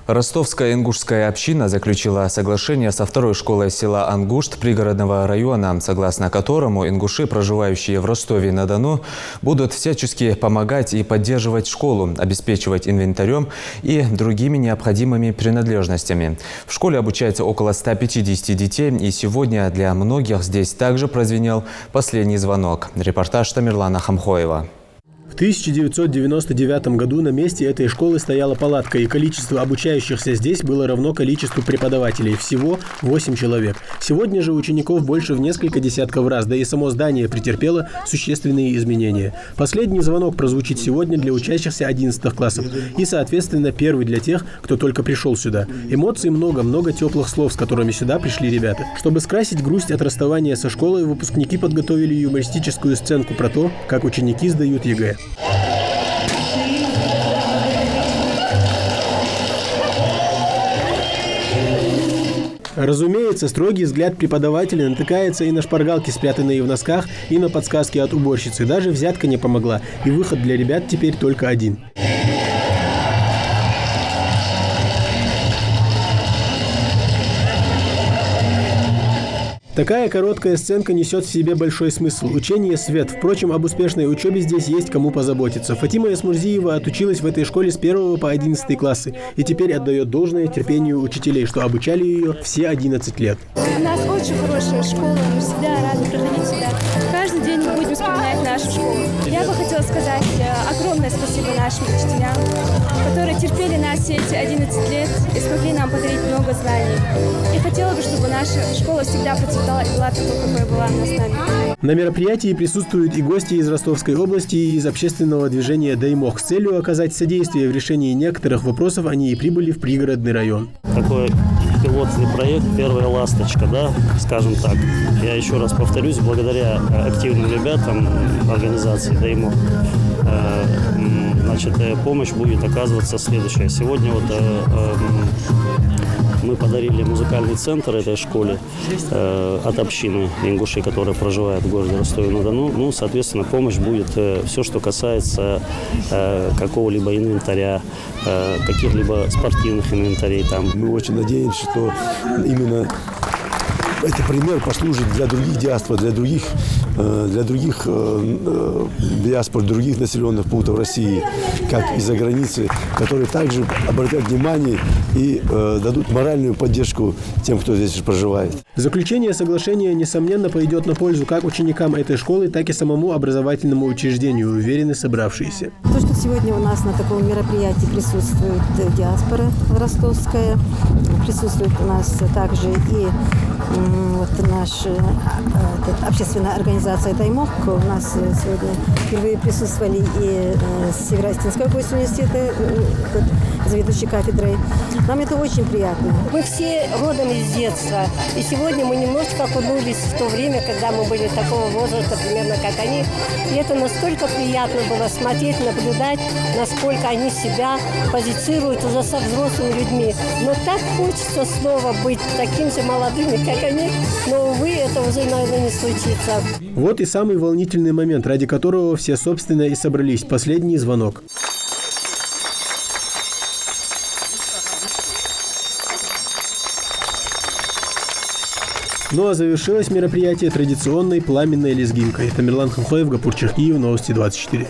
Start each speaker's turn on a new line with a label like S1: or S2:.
S1: Ростовская ингушская община заключила соглашение со второй школой села Ангушт пригородного района, согласно которому ингуши, проживающие в Ростове-на-Дону, будут всячески помогать и поддерживать школу, обеспечивать инвентарем и другими необходимыми принадлежностями. В школе обучается около 150 детей, и сегодня для многих здесь также прозвенел последний звонок. Репортаж Тамерлана Хамхоева.
S2: В 1999 году на месте этой школы стояла палатка, и количество обучающихся здесь было равно количеству преподавателей. Всего 8 человек. Сегодня же учеников больше в несколько десятков раз, да и само здание претерпело существенные изменения. Последний звонок прозвучит сегодня для учащихся 11 классов и, соответственно, первый для тех, кто только пришел сюда. Эмоций много теплых слов, с которыми сюда пришли ребята. Чтобы скрасить грусть от расставания со школой, выпускники подготовили юмористическую сценку про то, как ученики сдают ЕГЭ. Разумеется, строгий взгляд преподавателя натыкается и на шпаргалки, спрятанные в носках, и на подсказки от уборщицы. Даже взятка не помогла, и выход для ребят теперь только один. Такая короткая сценка несет в себе большой смысл. Учение – свет. Впрочем, об успешной учебе здесь есть кому позаботиться. Фатима Эсмурзиева отучилась в этой школе с 1 по 11 классы и теперь отдает должное терпению учителей, что обучали ее все 11 лет.
S3: У нас очень хорошая школа, мы всегда рады проходить сюда. Каждый день мы будем вспоминать нашу школу. Я бы хотела сказать огромное спасибо нашим учителям, которые терпели нас все эти 11 лет и смогли нам подарить много знаний. И хотела бы, чтобы наша школа всегда процветала и была такой, какой была она с нами.
S2: На мероприятии присутствуют и гости из Ростовской области, и из общественного движения «Даймох». С целью оказать содействие в решении некоторых вопросов они и прибыли в пригородный район.
S4: Такой пилотный проект «Первая ласточка», да, скажем так. Я еще раз повторюсь, благодаря активным ребятам организации «Даймох», значит, помощь будет оказываться следующая. Сегодня мы подарили музыкальный центр этой школе от общины ингушей, которая проживает в городе Ростове-на-Дону. Ну, соответственно, помощь будет все, что касается какого-либо инвентаря, каких-либо спортивных инвентарей. Там.
S5: Мы очень надеемся, что именно этот пример послужит для других диаспор, для других диаспор, других населенных пунктов России, как и за границей, которые также обратят внимание и дадут моральную поддержку тем, кто здесь проживает.
S2: Заключение соглашения, несомненно, пойдет на пользу как ученикам этой школы, так и самому образовательному учреждению, уверены собравшиеся.
S6: То, что сегодня у нас на таком мероприятии присутствует диаспора ростовская, присутствует у нас также и наша общественная организация «Даймох». У нас сегодня впервые присутствовали и с Северо-Осетинской области университета, заведующей кафедрой. Нам это очень приятно.
S7: Мы все родом из детства. И сегодня мы немножечко окунулись в то время, когда мы были такого возраста, примерно как они. И это настолько приятно было смотреть, наблюдать, насколько они себя позицируют уже со взрослыми людьми. Но так хочется снова быть такими же молодыми, как они. Но, увы, это уже, наверное, не случится.
S2: Вот и самый волнительный момент, ради которого все, собственно, и собрались. Последний звонок. Ну а завершилось мероприятие традиционной пламенной лезгинкой. Тамерлан Хамхоев, Гапур Черкиев, Новости 24.